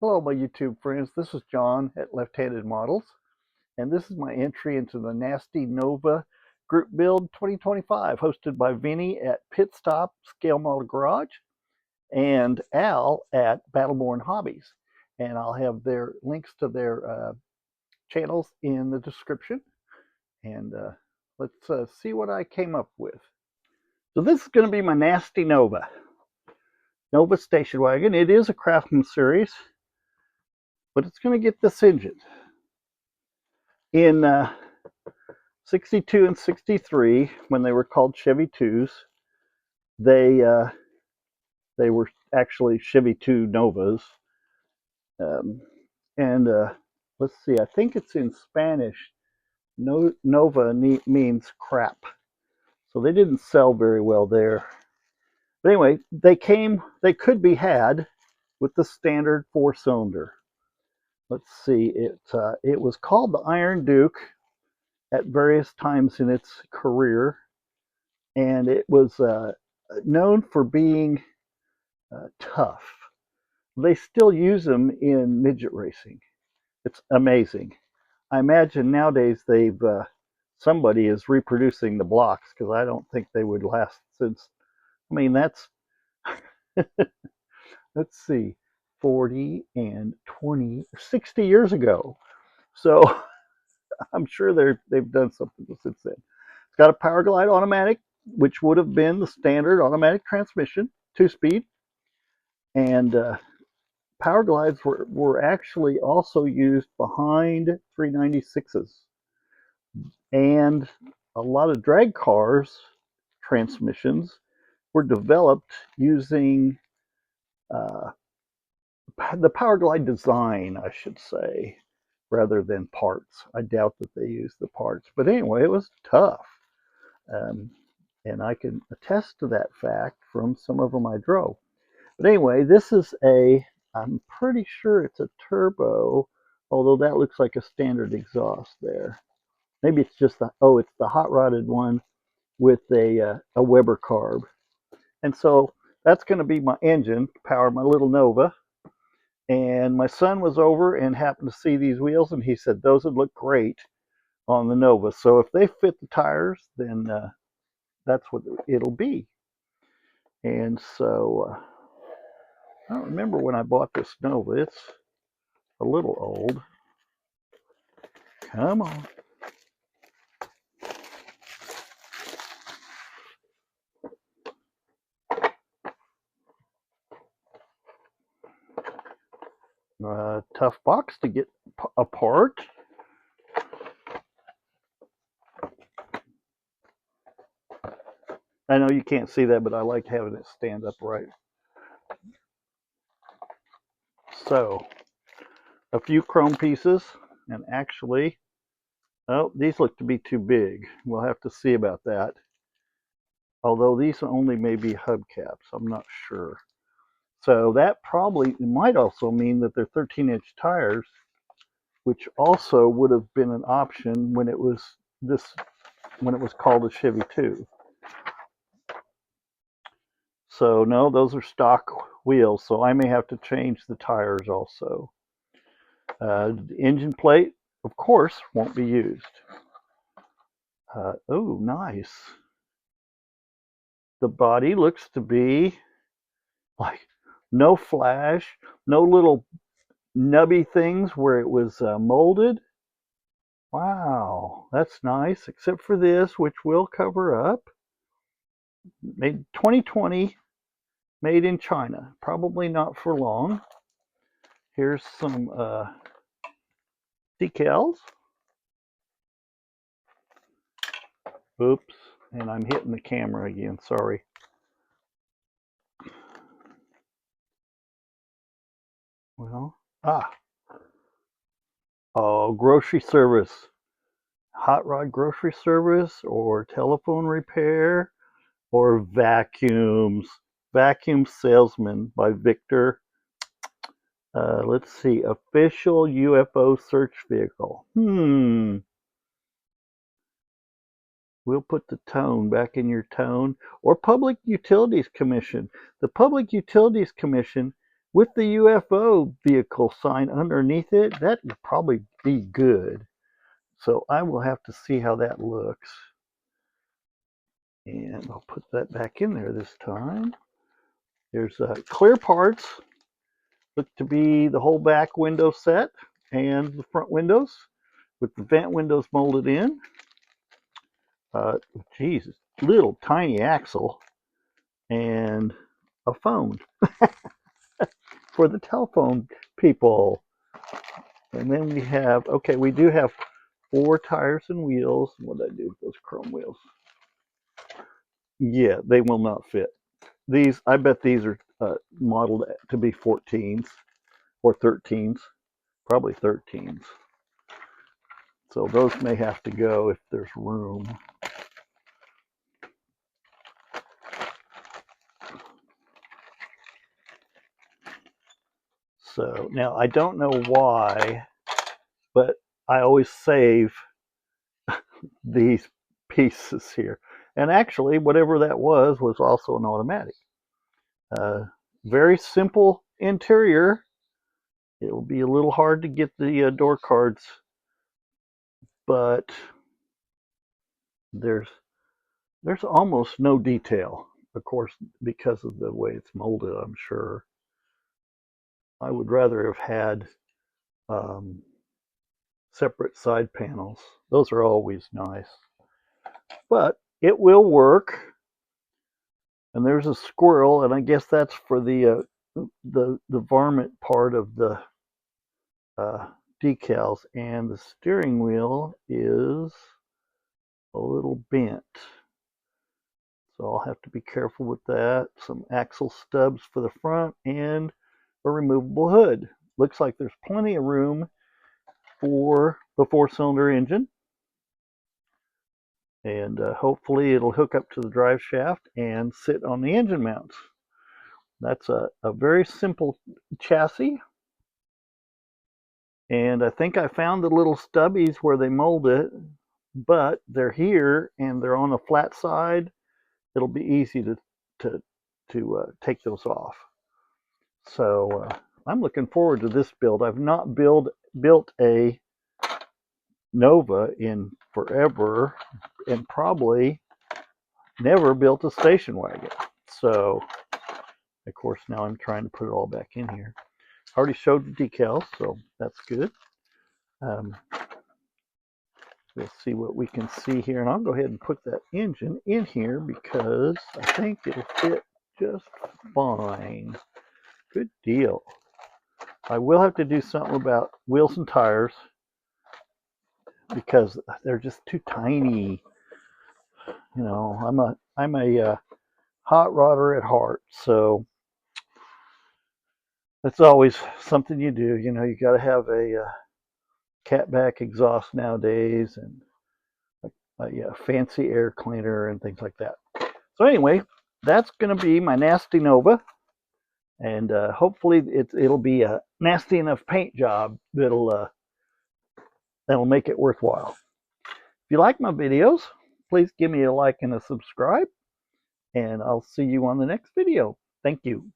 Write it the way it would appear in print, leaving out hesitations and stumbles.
Hello, my YouTube friends. This is John at Left-Handed Models, and this is my entry into the Nasty Nova Group Build 2025, hosted by Vinny at Pit Stop Scale Model Garage and Al at Battleborn Hobbies. And I'll have their links to their channels in the description. And let's see what I came up with. So this is going to be my Nasty Nova station wagon. It is a Craftsman series, but it's going to get this engine. In 62 and 63, when they were called Chevy 2s, they were actually Chevy 2 Novas. Um, and let's see, I think it's in Spanish. Nova means crap. So they didn't sell very well there. But anyway, they could be had with the standard 4-cylinder. Let's see, it was called the Iron Duke at various times in its career, and it was known for being tough. They still use them in midget racing. It's amazing. I imagine nowadays somebody is reproducing the blocks, because I don't think they would last since. I mean, that's let's see, 40 and 20, 60 years ago. So I'm sure they've done something since then. It's got a Power Glide automatic, which would have been the standard automatic transmission, 2-speed. And Power Glides were actually also used behind 396s. And a lot of drag cars transmissions were developed using the Power Glide design, I should say, rather than parts. I doubt that they used the parts. But anyway, it was tough. Um, and I can attest to that fact from some of them I drove. But anyway, this is I'm pretty sure it's a turbo, although that looks like a standard exhaust there. Maybe it's just it's the hot rodded one with a Weber carb. And so that's going to be my engine to power my little Nova. And my son was over and happened to see these wheels, and he said those would look great on the Nova. So if they fit the tires, then that's what it'll be. And so I don't remember when I bought this Nova. It's a little old. Come on. Tough box to get apart. I know you can't see that, but I like having it stand upright. So, a few chrome pieces, and actually, oh, these look to be too big. We'll have to see about that. Although these only may be hubcaps, I'm not sure. So that probably might also mean that they're 13-inch tires, which also would have been an option when it was called a Chevy 2. So no, those are stock wheels, so I may have to change the tires also. The engine plate, of course, won't be used. Oh, nice. The body looks to be like no flash, no little nubby things where it was molded. Wow, that's nice, except for this, which will cover up. Made 2020, made in China. Probably not for long. Here's some decals. Oops, and I'm hitting the camera again, sorry. Well, oh, grocery service. Hot rod grocery service, or telephone repair, or vacuums. Vacuum Salesman by Victor. Let's see, official UFO search vehicle. We'll put the tone back in your tone. Or Public Utilities Commission. The Public Utilities Commission with the UFO vehicle sign underneath it, that would probably be good. So I will have to see how that looks. And I'll put that back in there this time. There's clear parts, look to be the whole back window set and the front windows with the vent windows molded in. Geez, little tiny axle and a phone for the telephone people. And then we have, okay, we do have 4 tires and wheels. What did I do with those chrome wheels? Yeah, they will not fit. These, I bet these are modeled to be 14s or 13s, probably 13s. So those may have to go if there's room. So now I don't know why, but I always save these pieces here. And actually, whatever that was also an automatic. Very simple interior. It'll be a little hard to get the door cards, but there's almost no detail, of course, because of the way it's molded, I'm sure. I would rather have had separate side panels. Those are always nice. But it will work. And there's a squirrel, and I guess that's for the varmint part of the decals. And the steering wheel is a little bent. So I'll have to be careful with that. Some axle stubs for the front and a removable hood. Looks like there's plenty of room for the 4-cylinder engine. And hopefully it'll hook up to the drive shaft and sit on the engine mounts. That's a very simple chassis. And I think I found the little stubbies where they mold it, but they're here and they're on the flat side. It'll be easy to take those off. So I'm looking forward to this build. I've not built a Nova in forever, and probably never built a station wagon. So of course now I'm trying to put it all back in here. I already showed the decals, so that's good. We'll see what we can see here, and I'll go ahead and put that engine in here because I think it'll fit just fine. Good deal. I will have to do something about wheels and tires because they're just too tiny. You know, I'm a hot rodder at heart, so that's always something you do. You know, you got to have a catback exhaust nowadays, and yeah, fancy air cleaner and things like that. So anyway, that's going to be my nasty Nova, and hopefully it'll be a nasty enough paint job that'll make it worthwhile. If you like my videos, please give me a like and a subscribe, and I'll see you on the next video. Thank you.